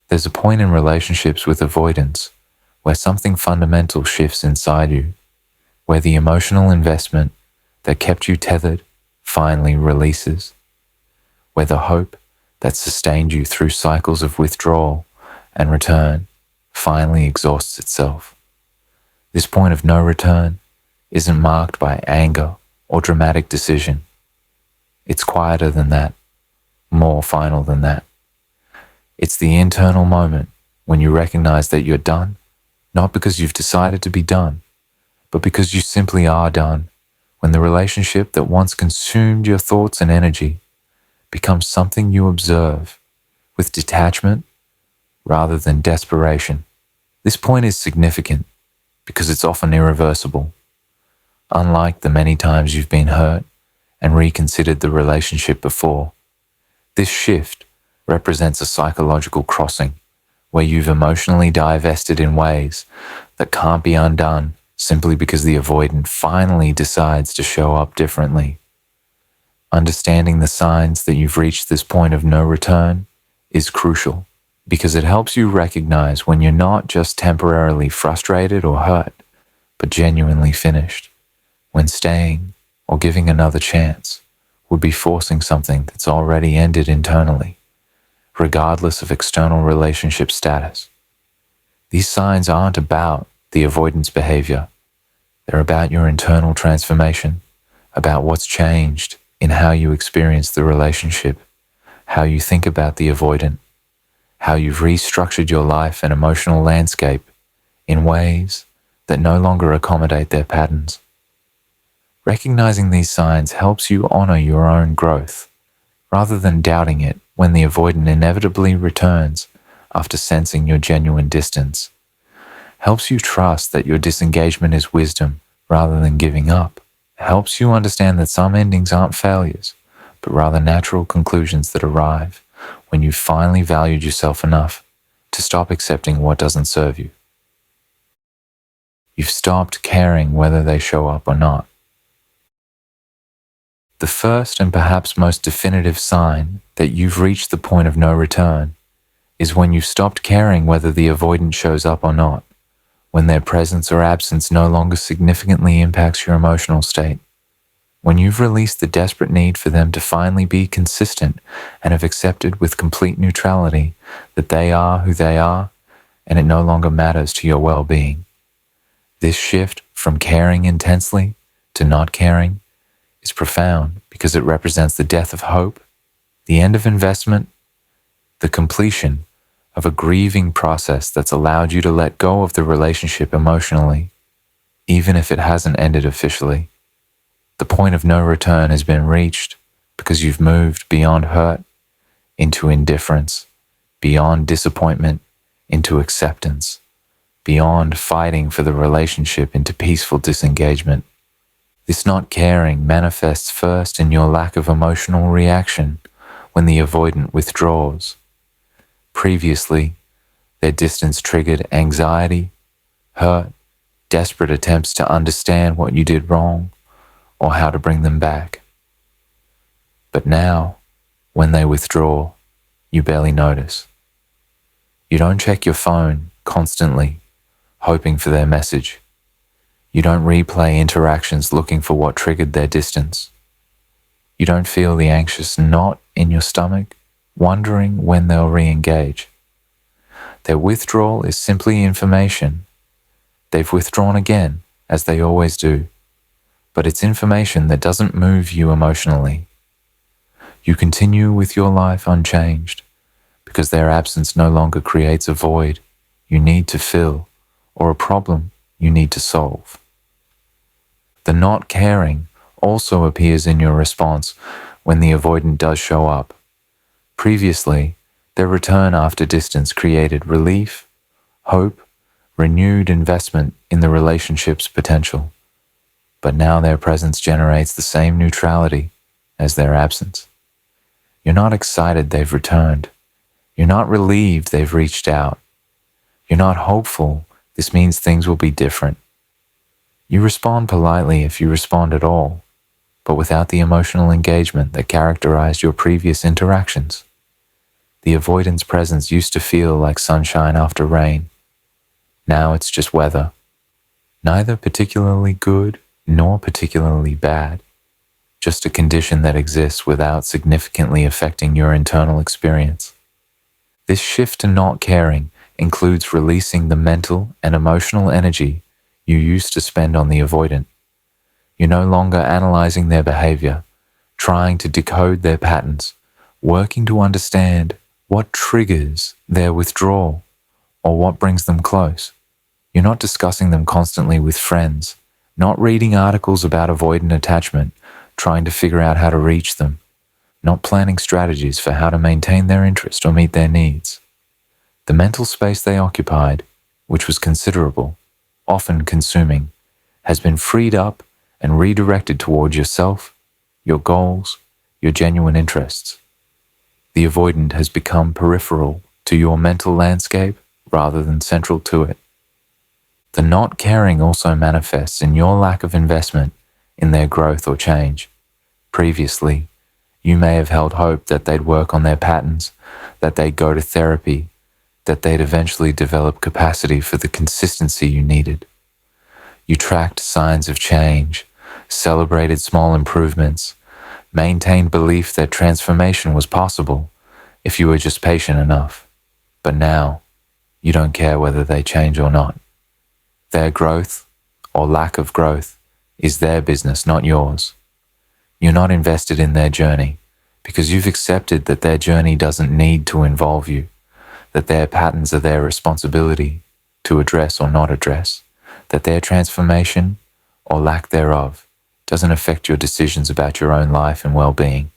There's a point in relationships with avoidance where something fundamental shifts inside you, where the emotional investment that kept you tethered finally releases, where the hope that sustained you through cycles of withdrawal and return finally exhausts itself. This point of no return isn't marked by anger or dramatic decision. It's quieter than that, more final than that. It's the internal moment when you recognize that you're done, not because you've decided to be done, but because you simply are done, when the relationship that once consumed your thoughts and energy becomes something you observe with detachment rather than desperation. This point is significant because it's often irreversible. Unlike the many times you've been hurt and reconsidered the relationship before, this shift represents a psychological crossing where you've emotionally divested in ways that can't be undone simply because the avoidant finally decides to show up differently. Understanding the signs that you've reached this point of no return is crucial because it helps you recognize when you're not just temporarily frustrated or hurt, but genuinely finished, when staying or giving another chance would be forcing something that's already ended internally, regardless of external relationship status. These signs aren't about the avoidance behavior. They're about your internal transformation, about what's changed in how you experience the relationship, how you think about the avoidant, how you've restructured your life and emotional landscape in ways that no longer accommodate their patterns. Recognizing these signs helps you honor your own growth, rather than doubting it when the avoidant inevitably returns after sensing your genuine distance. Helps you trust that your disengagement is wisdom rather than giving up. Helps you understand that some endings aren't failures, but rather natural conclusions that arrive when you've finally valued yourself enough to stop accepting what doesn't serve you. You've stopped caring whether they show up or not. The first and perhaps most definitive sign that you've reached the point of no return is when you've stopped caring whether the avoidant shows up or not, when their presence or absence no longer significantly impacts your emotional state, when you've released the desperate need for them to finally be consistent and have accepted with complete neutrality that they are who they are and it no longer matters to your well-being. This shift from caring intensely to not caring is profound because it represents the death of hope, the end of investment, the completion of a grieving process that's allowed you to let go of the relationship emotionally, even if it hasn't ended officially. The point of no return has been reached because you've moved beyond hurt into indifference, beyond disappointment into acceptance, beyond fighting for the relationship into peaceful disengagement. This not caring manifests first in your lack of emotional reaction when the avoidant withdraws. Previously, their distance triggered anxiety, hurt, desperate attempts to understand what you did wrong or how to bring them back. But now, when they withdraw, you barely notice. You don't check your phone constantly, hoping for their message. You don't replay interactions looking for what triggered their distance. You don't feel the anxious knot in your stomach, wondering when they'll re-engage. Their withdrawal is simply information. They've withdrawn again, as they always do, but it's information that doesn't move you emotionally. You continue with your life unchanged, because their absence no longer creates a void you need to fill or a problem you need to solve. The not caring also appears in your response when the avoidant does show up. Previously, their return after distance created relief, hope, renewed investment in the relationship's potential. But now their presence generates the same neutrality as their absence. You're not excited they've returned. You're not relieved they've reached out. You're not hopeful this means things will be different. You respond politely if you respond at all, but without the emotional engagement that characterized your previous interactions. The avoidance presence used to feel like sunshine after rain. Now it's just weather. Neither particularly good nor particularly bad. Just a condition that exists without significantly affecting your internal experience. This shift to not caring includes releasing the mental and emotional energy you used to spend on the avoidant. You're no longer analyzing their behavior, trying to decode their patterns, working to understand what triggers their withdrawal or what brings them close. You're not discussing them constantly with friends, not reading articles about avoidant attachment, trying to figure out how to reach them, not planning strategies for how to maintain their interest or meet their needs. The mental space they occupied, which was considerable, often consuming, has been freed up and redirected toward yourself, your goals, your genuine interests. The avoidant has become peripheral to your mental landscape rather than central to it. The not caring also manifests in your lack of investment in their growth or change. Previously, you may have held hope that they'd work on their patterns, that they'd go to therapy, that they'd eventually develop capacity for the consistency you needed. You tracked signs of change, celebrated small improvements, maintained belief that transformation was possible if you were just patient enough. But now, you don't care whether they change or not. Their growth, or lack of growth, is their business, not yours. You're not invested in their journey because you've accepted that their journey doesn't need to involve you, that their patterns are their responsibility to address or not address, that their transformation, or lack thereof, doesn't affect your decisions about your own life and well-being.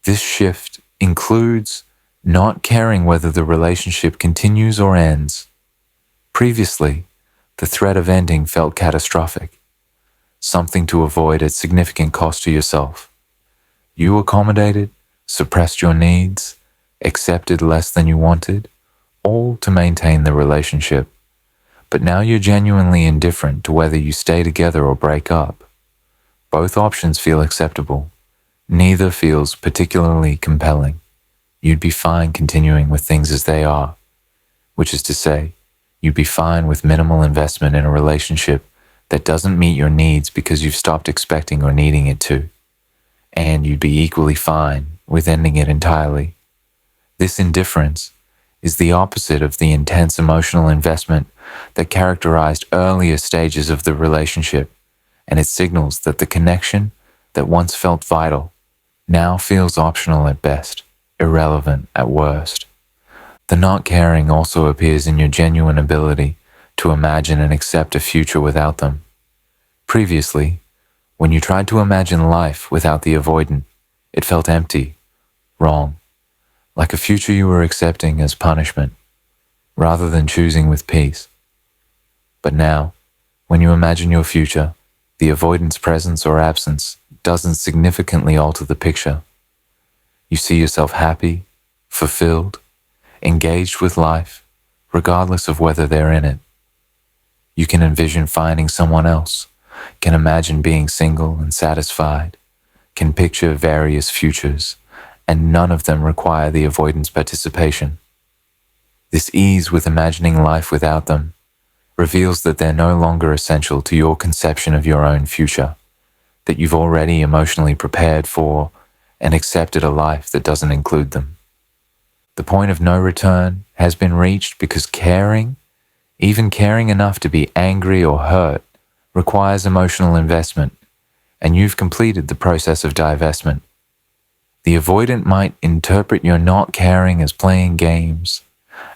This shift includes not caring whether the relationship continues or ends. Previously, the threat of ending felt catastrophic, something to avoid at significant cost to yourself. You accommodated, suppressed your needs, accepted less than you wanted, all to maintain the relationship. But now you're genuinely indifferent to whether you stay together or break up. Both options feel acceptable. Neither feels particularly compelling. You'd be fine continuing with things as they are, which is to say, you'd be fine with minimal investment in a relationship that doesn't meet your needs because you've stopped expecting or needing it to. And you'd be equally fine with ending it entirely. This indifference is the opposite of the intense emotional investment that characterized earlier stages of the relationship, and it signals that the connection that once felt vital now feels optional at best, irrelevant at worst. The not caring also appears in your genuine ability to imagine and accept a future without them. Previously, when you tried to imagine life without the avoidant, it felt empty, wrong, like a future you were accepting as punishment, rather than choosing with peace. But now, when you imagine your future, the avoidant's presence or absence doesn't significantly alter the picture. You see yourself happy, fulfilled, engaged with life, regardless of whether they're in it. You can envision finding someone else, can imagine being single and satisfied, can picture various futures, and none of them require the avoidant's participation. This ease with imagining life without them reveals that they're no longer essential to your conception of your own future, that you've already emotionally prepared for and accepted a life that doesn't include them. The point of no return has been reached because caring, even caring enough to be angry or hurt, requires emotional investment, and you've completed the process of divestment. The avoidant might interpret your not caring as playing games,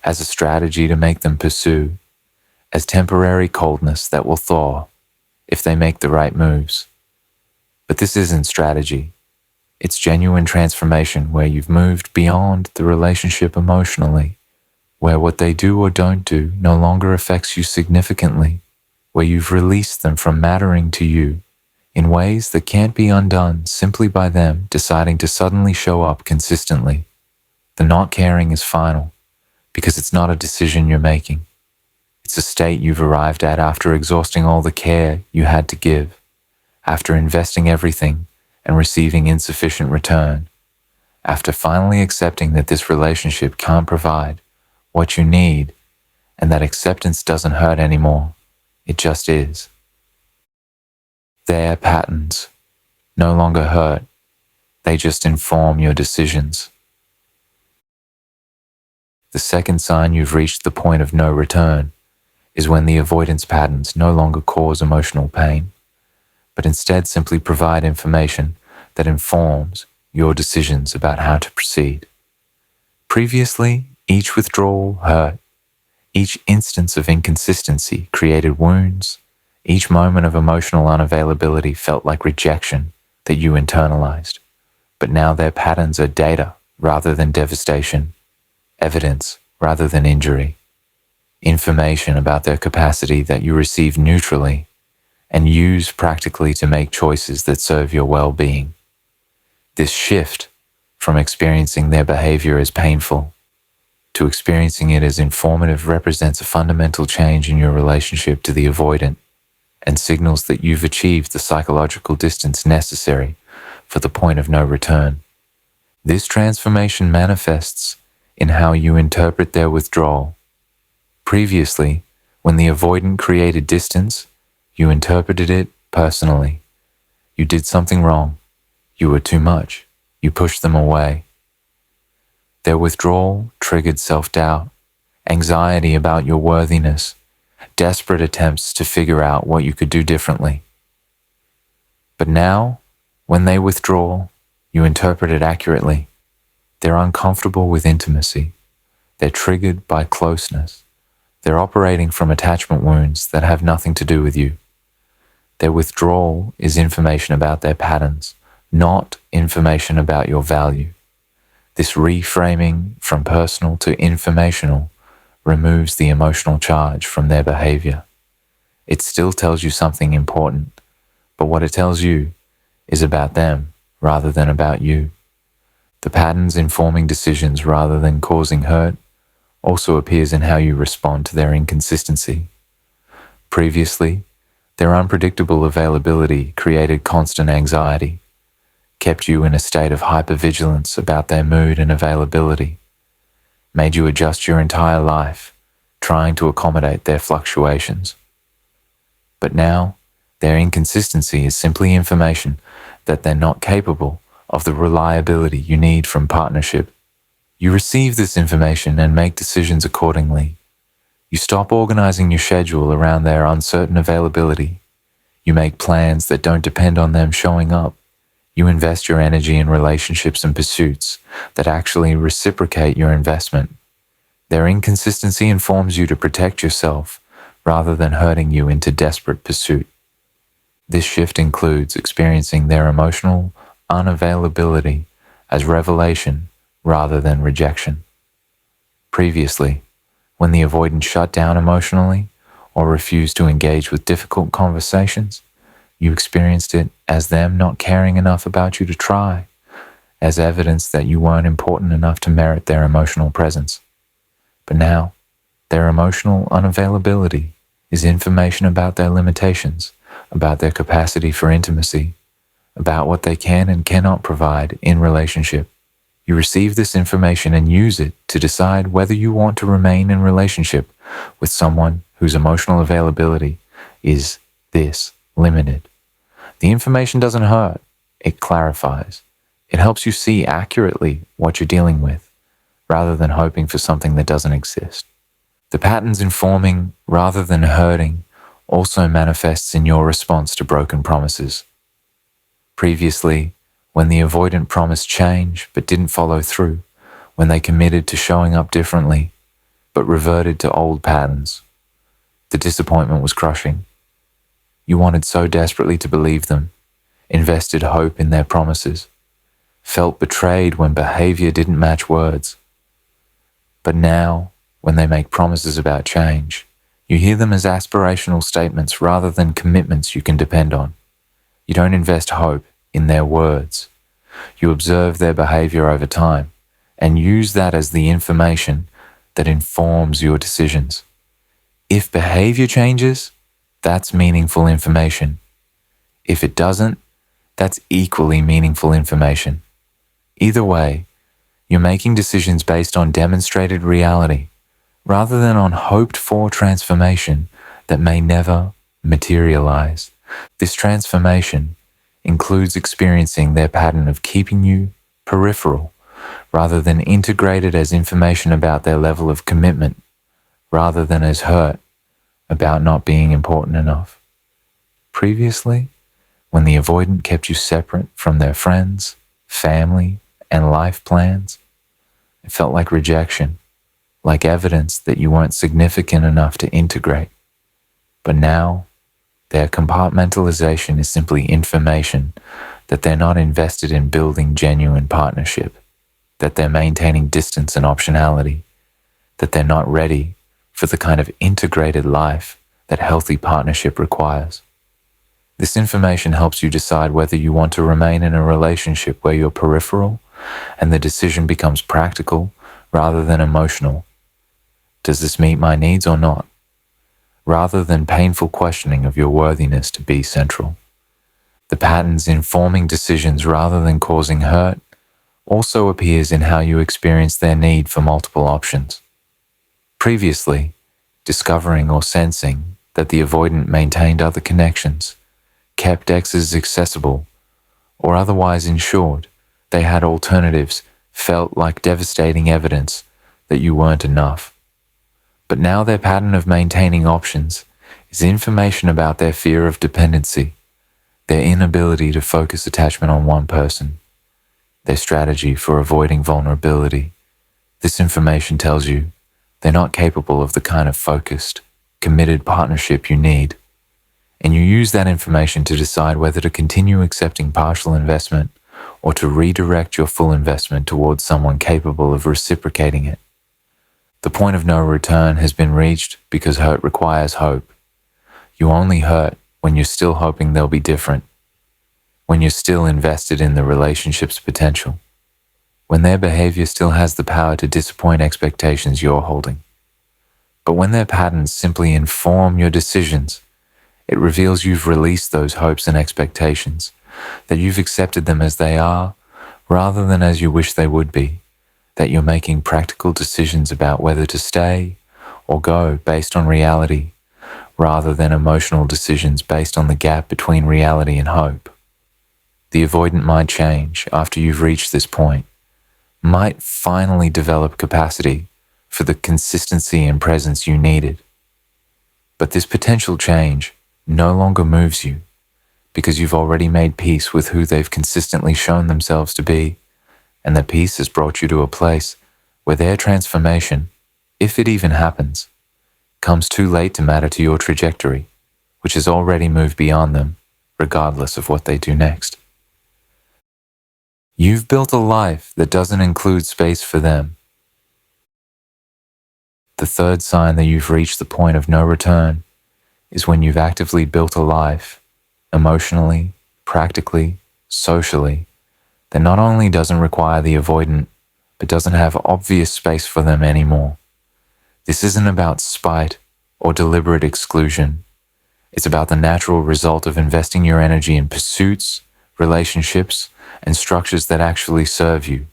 as a strategy to make them pursue, as temporary coldness that will thaw if they make the right moves. But this isn't strategy. It's genuine transformation where you've moved beyond the relationship emotionally, where what they do or don't do no longer affects you significantly, where you've released them from mattering to you in ways that can't be undone simply by them deciding to suddenly show up consistently. The not caring is final because it's not a decision you're making. It's a state you've arrived at after exhausting all the care you had to give, after investing everything and receiving insufficient return, After finally accepting that this relationship can't provide what you need and that acceptance doesn't hurt anymore, it just is. Their patterns no longer hurt, they just inform your decisions. The second sign you've reached the point of no return is when the avoidance patterns no longer cause emotional pain, but instead simply provide information that informs your decisions about how to proceed. Previously, each withdrawal hurt. Each instance of inconsistency created wounds. Each moment of emotional unavailability felt like rejection that you internalized. But now their patterns are data rather than devastation, evidence rather than injury, information about their capacity that you receive neutrally and use practically to make choices that serve your well-being. This shift from experiencing their behavior as painful to experiencing it as informative represents a fundamental change in your relationship to the avoidant and signals that you've achieved the psychological distance necessary for the point of no return. This transformation manifests in how you interpret their withdrawal. Previously, when the avoidant created distance, you interpreted it personally. You did something wrong. You were too much. You pushed them away. Their withdrawal triggered self-doubt, anxiety about your worthiness, desperate attempts to figure out what you could do differently. But now, when they withdraw, you interpret it accurately. They're uncomfortable with intimacy. They're triggered by closeness. They're operating from attachment wounds that have nothing to do with you. Their withdrawal is information about their patterns, not information about your value. This reframing from personal to informational removes the emotional charge from their behavior. It still tells you something important, but what it tells you is about them rather than about you. The patterns informing decisions rather than causing hurt also appears in how you respond to their inconsistency. Previously, their unpredictable availability created constant anxiety, kept you in a state of hypervigilance about their mood and availability, made you adjust your entire life, trying to accommodate their fluctuations. But now, their inconsistency is simply information that they're not capable of the reliability you need from partnership. You receive this information and make decisions accordingly. You stop organizing your schedule around their uncertain availability. You make plans that don't depend on them showing up. You invest your energy in relationships and pursuits that actually reciprocate your investment. Their inconsistency informs you to protect yourself rather than hurting you into desperate pursuit. This shift includes experiencing their emotional unavailability as revelation rather than rejection. Previously, when the avoidant shut down emotionally or refused to engage with difficult conversations, you experienced it as them not caring enough about you to try, as evidence that you weren't important enough to merit their emotional presence. But now, their emotional unavailability is information about their limitations, about their capacity for intimacy, about what they can and cannot provide in relationship. You receive this information and use it to decide whether you want to remain in relationship with someone whose emotional availability is this limited. The information doesn't hurt, it clarifies. It helps you see accurately what you're dealing with, rather than hoping for something that doesn't exist. The patterns informing rather than hurting also manifests in your response to broken promises. Previously, when the avoidant promised change but didn't follow through, when they committed to showing up differently but reverted to old patterns, the disappointment was crushing. You wanted so desperately to believe them, invested hope in their promises, felt betrayed when behavior didn't match words. But now, when they make promises about change, you hear them as aspirational statements rather than commitments you can depend on. You don't invest hope in their words. You observe their behavior over time and use that as the information that informs your decisions. If behavior changes, that's meaningful information. If it doesn't, that's equally meaningful information. Either way, You're making decisions based on demonstrated reality rather than on hoped-for transformation that may never materialize. This transformation includes experiencing their pattern of keeping you peripheral rather than integrated as information about their level of commitment rather than as hurt about not being important enough. Previously, when the avoidant kept you separate from their friends, family, and life plans, it felt like rejection, like evidence that you weren't significant enough to integrate. But now, their compartmentalization is simply information that they're not invested in building genuine partnership, that they're maintaining distance and optionality, that they're not ready for the kind of integrated life that healthy partnership requires. This information helps you decide whether you want to remain in a relationship where you're peripheral and the decision becomes practical rather than emotional. Does this meet my needs or not? Rather than painful questioning of your worthiness to be central. The patterns informing decisions rather than causing hurt also appears in how you experience their need for multiple options. Previously, discovering or sensing that the avoidant maintained other connections, kept exes accessible, or otherwise ensured they had alternatives felt like devastating evidence that you weren't enough. But now their pattern of maintaining options is information about their fear of dependency, their inability to focus attachment on one person, their strategy for avoiding vulnerability. This information tells you they're not capable of the kind of focused, committed partnership you need. And you use that information to decide whether to continue accepting partial investment or to redirect your full investment towards someone capable of reciprocating it. The point of no return has been reached because hurt requires hope. You only hurt when you're still hoping they'll be different, when you're still invested in the relationship's potential, when their behavior still has the power to disappoint expectations you're holding. But when their patterns simply inform your decisions, it reveals you've released those hopes and expectations, that you've accepted them as they are rather than as you wish they would be, that you're making practical decisions about whether to stay or go based on reality rather than emotional decisions based on the gap between reality and hope. The avoidant might change after you've reached this point, might finally develop capacity for the consistency and presence you needed. But this potential change no longer moves you because you've already made peace with who they've consistently shown themselves to be, and that peace has brought you to a place where their transformation, if it even happens, comes too late to matter to your trajectory, which has already moved beyond them, regardless of what they do next. You've built a life that doesn't include space for them. The third sign that you've reached the point of no return is when you've actively built a life, emotionally, practically, socially, that not only doesn't require the avoidant, but doesn't have obvious space for them anymore. This isn't about spite or deliberate exclusion. It's about the natural result of investing your energy in pursuits, relationships, and structures that actually serve you,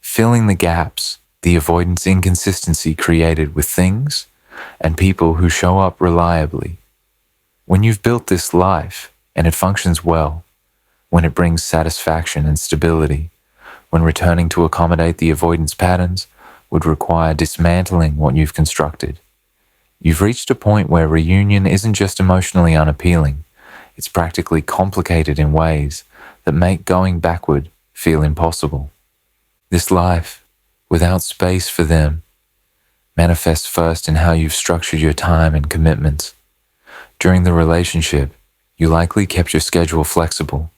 filling the gaps the avoidance inconsistency created with things and people who show up reliably. When you've built this life and it functions well, when it brings satisfaction and stability, when returning to accommodate the avoidance patterns would require dismantling what you've constructed, you've reached a point where reunion isn't just emotionally unappealing, it's practically complicated in ways that make going backward feel impossible. This life, without space for them, manifests first in how you've structured your time and commitments. During the relationship, you likely kept your schedule flexible,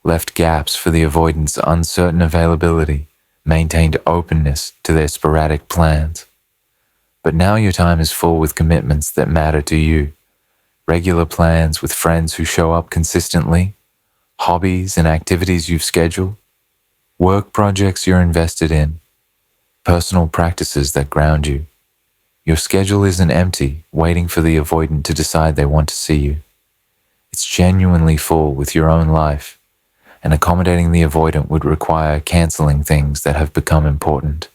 left gaps for the avoidant's uncertain availability, maintained openness to their sporadic plans. But now your time is full with commitments that matter to you, regular plans with friends who show up consistently, hobbies and activities you've scheduled, work projects you're invested in, personal practices that ground you. Your schedule isn't empty, waiting for the avoidant to decide they want to see you. It's genuinely full with your own life, and accommodating the avoidant would require canceling things that have become important,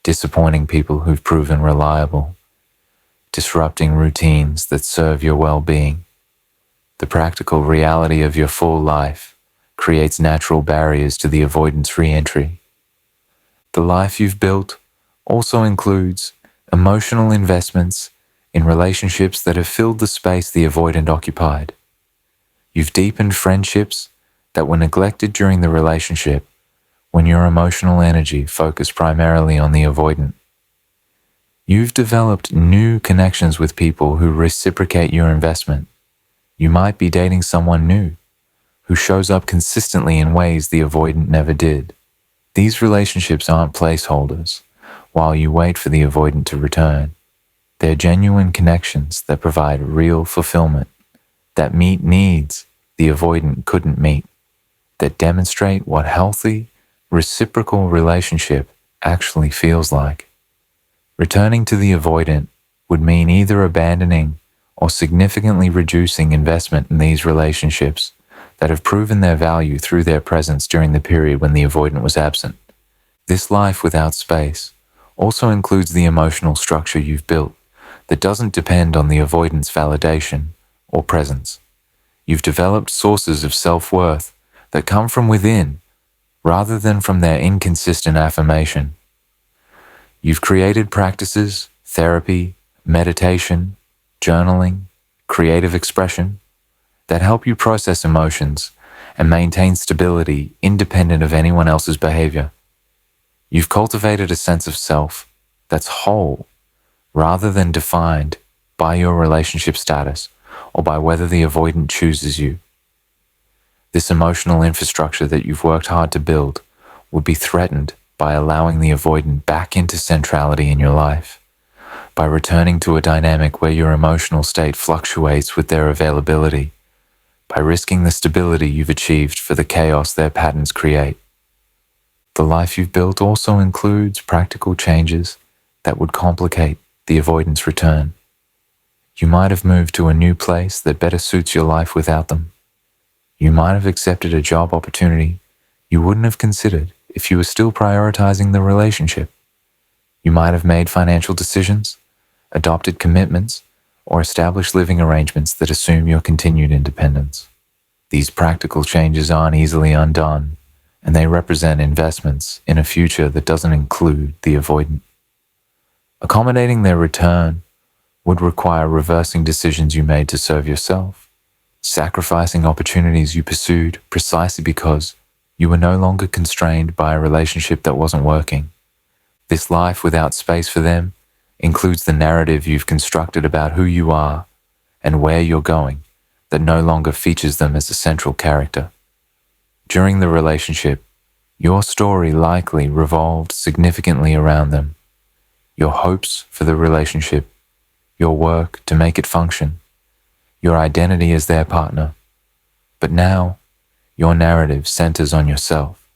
disappointing people who've proven reliable, disrupting routines that serve your well-being. The practical reality of your full life creates natural barriers to the avoidance re-entry. The life you've built also includes emotional investments in relationships that have filled the space the avoidant occupied. You've deepened friendships that were neglected during the relationship when your emotional energy focused primarily on the avoidant. You've developed new connections with people who reciprocate your investment. You might be dating someone new who shows up consistently in ways the avoidant never did. These relationships aren't placeholders while you wait for the avoidant to return. They're genuine connections that provide real fulfillment, that meet needs the avoidant couldn't meet, that demonstrate what healthy, reciprocal relationship actually feels like. Returning to the avoidant would mean either abandoning or significantly reducing investment in these relationships that have proven their value through their presence during the period when the avoidant was absent. This life without space also includes the emotional structure you've built that doesn't depend on the avoidant's validation or presence. You've developed sources of self-worth that come from within rather than from their inconsistent affirmation. You've created practices, therapy, meditation, journaling, creative expression that help you process emotions and maintain stability independent of anyone else's behavior. You've cultivated a sense of self that's whole rather than defined by your relationship status or by whether the avoidant chooses you. This emotional infrastructure that you've worked hard to build would be threatened by allowing the avoidant back into centrality in your life, by returning to a dynamic where your emotional state fluctuates with their availability, by risking the stability you've achieved for the chaos their patterns create. The life you've built also includes practical changes that would complicate the avoidance return. You might have moved to a new place that better suits your life without them. You might have accepted a job opportunity you wouldn't have considered if you were still prioritizing the relationship. You might have made financial decisions, adopted commitments, or established living arrangements that assume your continued independence. These practical changes aren't easily undone, and they represent investments in a future that doesn't include the avoidant. Accommodating their return would require reversing decisions you made to serve yourself, sacrificing opportunities you pursued precisely because you were no longer constrained by a relationship that wasn't working. This life without space for them includes the narrative you've constructed about who you are and where you're going that no longer features them as a central character. During the relationship, your story likely revolved significantly around them. Your hopes for the relationship, your work to make it function, your identity as their partner. But now, your narrative centers on yourself,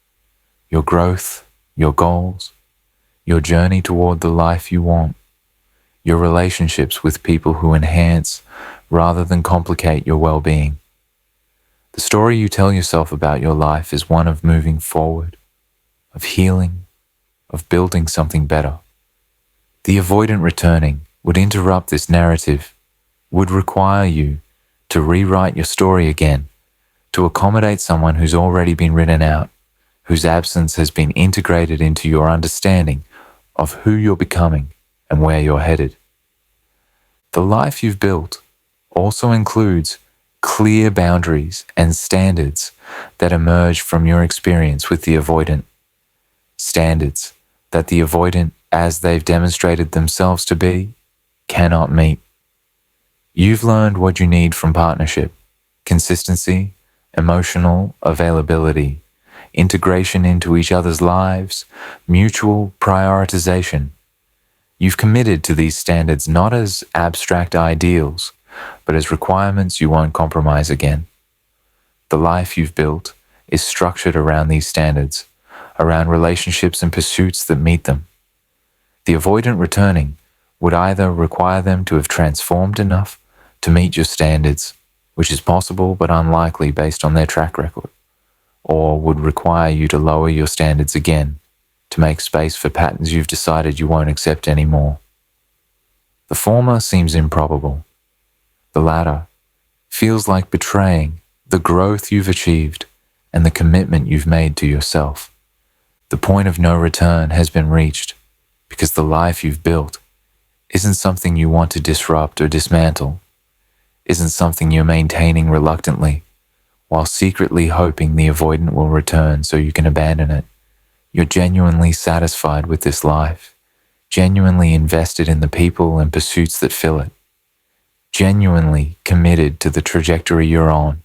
your growth, your goals, your journey toward the life you want, your relationships with people who enhance rather than complicate your well-being. The story you tell yourself about your life is one of moving forward, of healing, of building something better. The avoidant returning would interrupt this narrative, would require you to rewrite your story again, to accommodate someone who's already been written out, whose absence has been integrated into your understanding of who you're becoming and where you're headed. The life you've built also includes clear boundaries and standards that emerge from your experience with the avoidant. Standards that the avoidant, as they've demonstrated themselves to be, cannot meet. You've learned what you need from partnership: consistency, emotional availability, integration into each other's lives, mutual prioritization. You've committed to these standards not as abstract ideals, but as requirements you won't compromise again. The life you've built is structured around these standards, around relationships and pursuits that meet them. The avoidant returning would either require them to have transformed enough to meet your standards, which is possible but unlikely based on their track record, or would require you to lower your standards again to make space for patterns you've decided you won't accept anymore. The former seems improbable. The latter feels like betraying the growth you've achieved and the commitment you've made to yourself. The point of no return has been reached because the life you've built isn't something you want to disrupt or dismantle, isn't something you're maintaining reluctantly while secretly hoping the avoidant will return so you can abandon it. You're genuinely satisfied with this life, genuinely invested in the people and pursuits that fill it, genuinely committed to the trajectory you're on.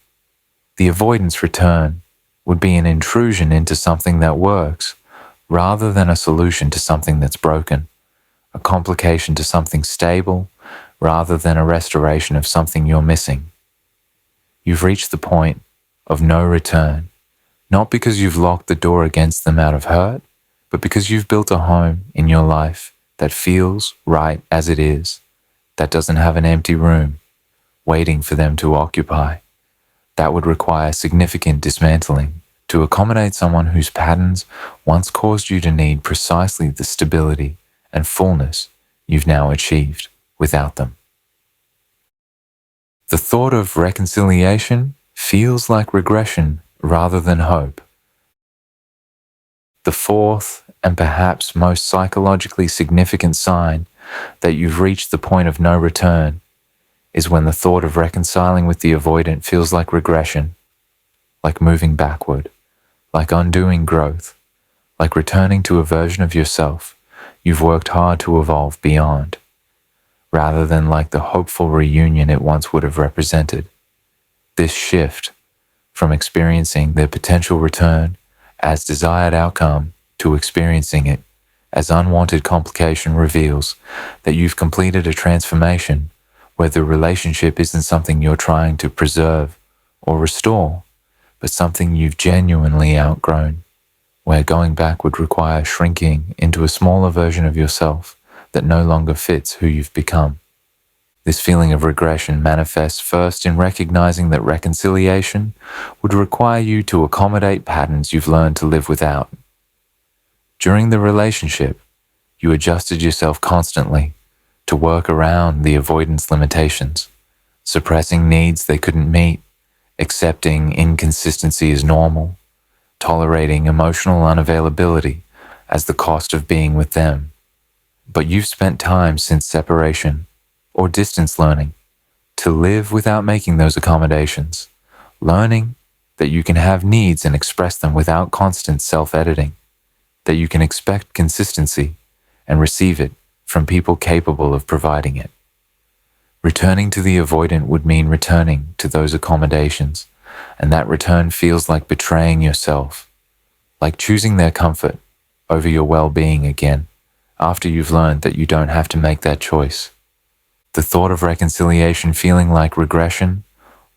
The avoidance return would be an intrusion into something that works rather than a solution to something that's broken, a complication to something stable rather than a restoration of something you're missing. You've reached the point of no return, not because you've locked the door against them out of hurt, but because you've built a home in your life that feels right as it is, that doesn't have an empty room waiting for them to occupy. That would require significant dismantling to accommodate someone whose patterns once caused you to need precisely the stability and fullness you've now achieved without them. The thought of reconciliation feels like regression rather than hope. The fourth and perhaps most psychologically significant sign that you've reached the point of no return is when the thought of reconciling with the avoidant feels like regression, like moving backward, like undoing growth, like returning to a version of yourself you've worked hard to evolve beyond, rather than like the hopeful reunion it once would have represented. This shift from experiencing the potential return as desired outcome to experiencing it as unwanted complication reveals that you've completed a transformation where the relationship isn't something you're trying to preserve or restore, but something you've genuinely outgrown, where going back would require shrinking into a smaller version of yourself that no longer fits who you've become. This feeling of regression manifests first in recognizing that reconciliation would require you to accommodate patterns you've learned to live without. During the relationship, you adjusted yourself constantly to work around the avoidance limitations, suppressing needs they couldn't meet, accepting inconsistency as normal, tolerating emotional unavailability as the cost of being with them. But you've spent time since separation or distance learning to live without making those accommodations, learning that you can have needs and express them without constant self-editing, that you can expect consistency and receive it from people capable of providing it. Returning to the avoidant would mean returning to those accommodations, and that return feels like betraying yourself, like choosing their comfort over your well-being again, after you've learned that you don't have to make that choice. The thought of reconciliation feeling like regression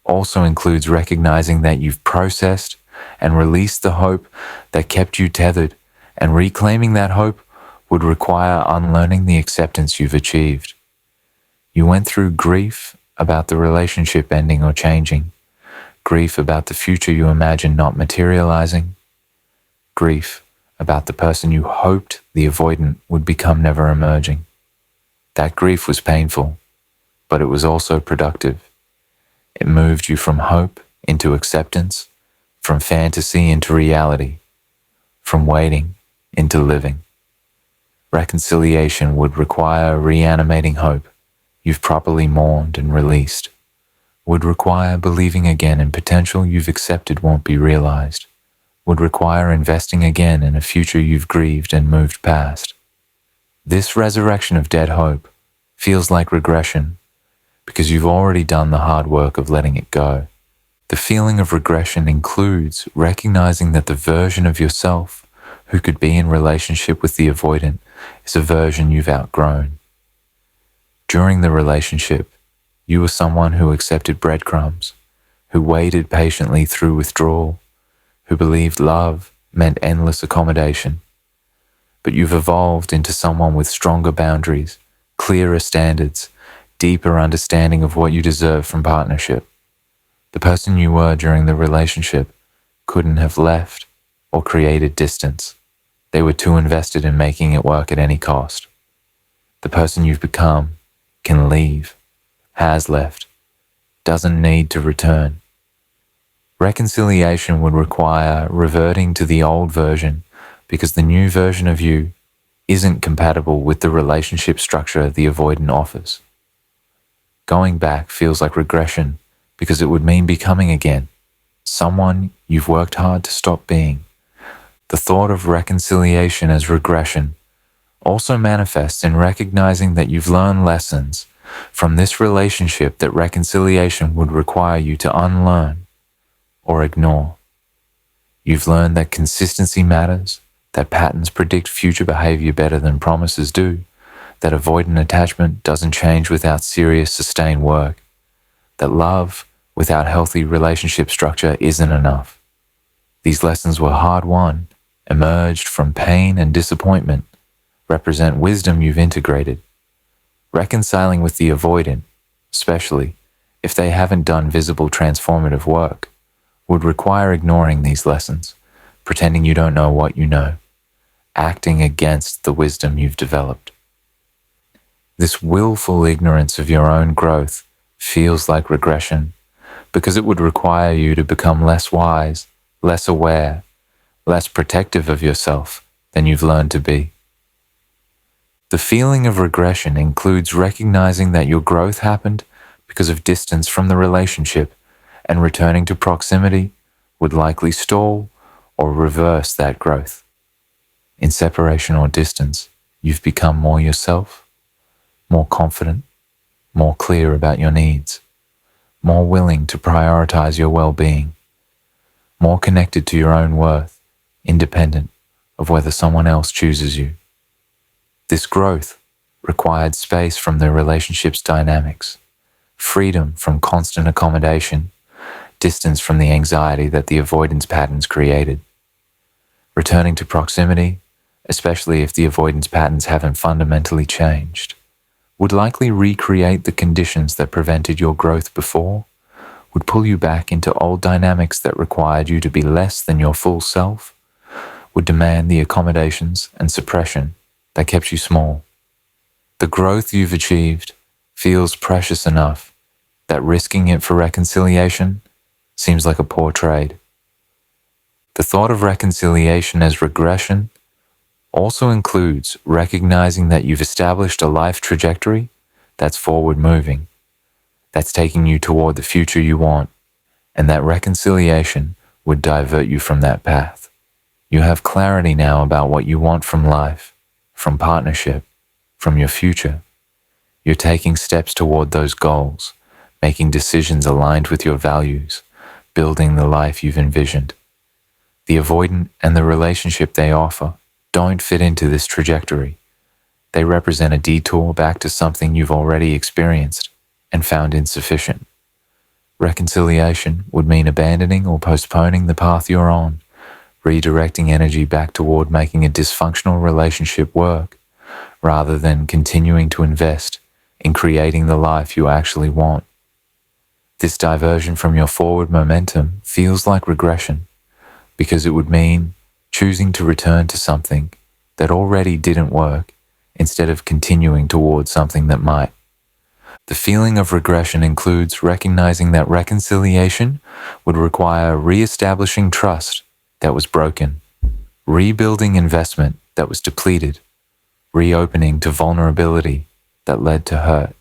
also includes recognizing that you've processed and released the hope that kept you tethered, and reclaiming that hope would require unlearning the acceptance you've achieved. You went through grief about the relationship ending or changing, grief about the future you imagined not materializing, grief about the person you hoped the avoidant would become never emerging. That grief was painful, but it was also productive. It moved you from hope into acceptance, from fantasy into reality, from waiting into living. Reconciliation would require reanimating hope you've properly mourned and released, would require believing again in potential you've accepted won't be realized, would require investing again in a future you've grieved and moved past. This resurrection of dead hope feels like regression because you've already done the hard work of letting it go. The feeling of regression includes recognizing that the version of yourself who could be in relationship with the avoidant is a version you've outgrown. During the relationship, you were someone who accepted breadcrumbs, who waited patiently through withdrawal, who believed love meant endless accommodation. But you've evolved into someone with stronger boundaries, clearer standards, deeper understanding of what you deserve from partnership. The person you were during the relationship couldn't have left or created distance. They were too invested in making it work at any cost. The person you've become can leave, has left, doesn't need to return. Reconciliation would require reverting to the old version because the new version of you isn't compatible with the relationship structure the avoidant offers. Going back feels like regression because it would mean becoming again someone you've worked hard to stop being. The thought of reconciliation as regression also manifests in recognizing that you've learned lessons from this relationship that reconciliation would require you to unlearn or ignore. You've learned that consistency matters, that patterns predict future behavior better than promises do, that avoidant attachment doesn't change without serious, sustained work, that love without healthy relationship structure isn't enough. These lessons were hard-won, emerged from pain and disappointment, represent wisdom you've integrated. Reconciling with the avoidant, especially if they haven't done visible transformative work, would require ignoring these lessons, pretending you don't know what you know, acting against the wisdom you've developed. This willful ignorance of your own growth feels like regression because it would require you to become less wise, less aware, less protective of yourself than you've learned to be. The feeling of regression includes recognizing that your growth happened because of distance from the relationship, and returning to proximity would likely stall or reverse that growth. In separation or distance, you've become more yourself, more confident, more clear about your needs, more willing to prioritize your well-being, more connected to your own worth, independent of whether someone else chooses you. This growth required space from the relationship's dynamics, freedom from constant accommodation, distance from the anxiety that the avoidance patterns created. Returning to proximity, especially if the avoidance patterns haven't fundamentally changed, would likely recreate the conditions that prevented your growth before, would pull you back into old dynamics that required you to be less than your full self, would demand the accommodations and suppression that kept you small. The growth you've achieved feels precious enough that risking it for reconciliation seems like a poor trade. The thought of reconciliation as regression also includes recognizing that you've established a life trajectory that's forward moving, that's taking you toward the future you want, and that reconciliation would divert you from that path. You have clarity now about what you want from life, from partnership, from your future. You're taking steps toward those goals, making decisions aligned with your values, building the life you've envisioned. The avoidant and the relationship they offer don't fit into this trajectory. They represent a detour back to something you've already experienced and found insufficient. Reconciliation would mean abandoning or postponing the path you're on, redirecting energy back toward making a dysfunctional relationship work, rather than continuing to invest in creating the life you actually want. This diversion from your forward momentum feels like regression, because it would mean choosing to return to something that already didn't work instead of continuing toward something that might. The feeling of regression includes recognizing that reconciliation would require re-establishing trust that was broken, rebuilding investment that was depleted, reopening to vulnerability that led to hurt.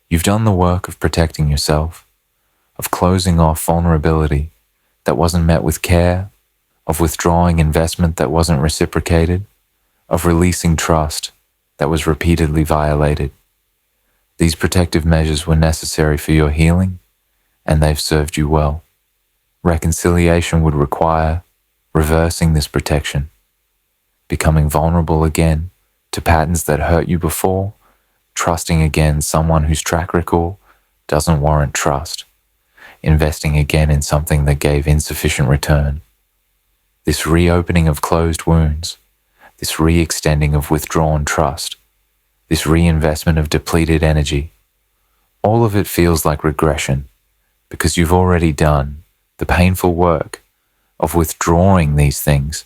You've done the work of protecting yourself, of closing off vulnerability that wasn't met with care, of withdrawing investment that wasn't reciprocated, of releasing trust that was repeatedly violated. These protective measures were necessary for your healing, and they've served you well. Reconciliation would require reversing this protection, becoming vulnerable again to patterns that hurt you before, trusting again someone whose track record doesn't warrant trust, investing again in something that gave insufficient return. This reopening of closed wounds, this re-extending of withdrawn trust, this reinvestment of depleted energy, all of it feels like regression because you've already done the painful work of withdrawing these things,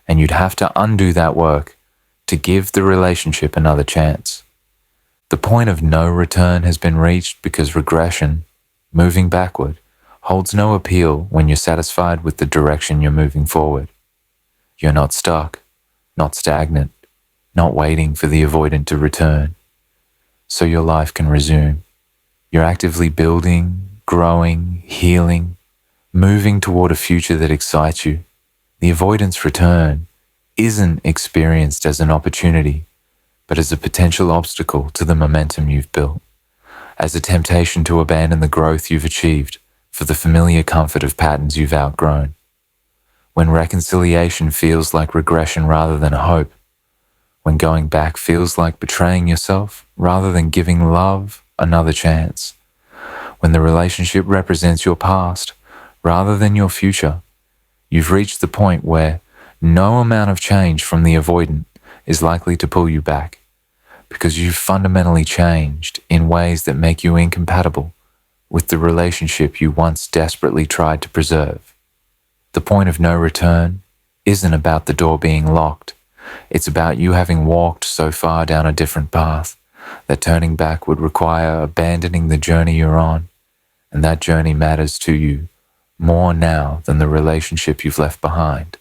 and you'd have to undo that work to give the relationship another chance. The point of no return has been reached because regression, moving backward, holds no appeal when you're satisfied with the direction you're moving forward. You're not stuck, not stagnant, not waiting for the avoidant to return, so your life can resume. You're actively building, growing, healing, moving toward a future that excites you. The avoidance return isn't experienced as an opportunity, but as a potential obstacle to the momentum you've built, as a temptation to abandon the growth you've achieved for the familiar comfort of patterns you've outgrown. When reconciliation feels like regression rather than hope, when going back feels like betraying yourself rather than giving love another chance, when the relationship represents your past rather than your future, you've reached the point where no amount of change from the avoidant is likely to pull you back, because you've fundamentally changed in ways that make you incompatible with the relationship you once desperately tried to preserve. The point of no return isn't about the door being locked. It's about you having walked so far down a different path that turning back would require abandoning the journey you're on, and that journey matters to you more now than the relationship you've left behind.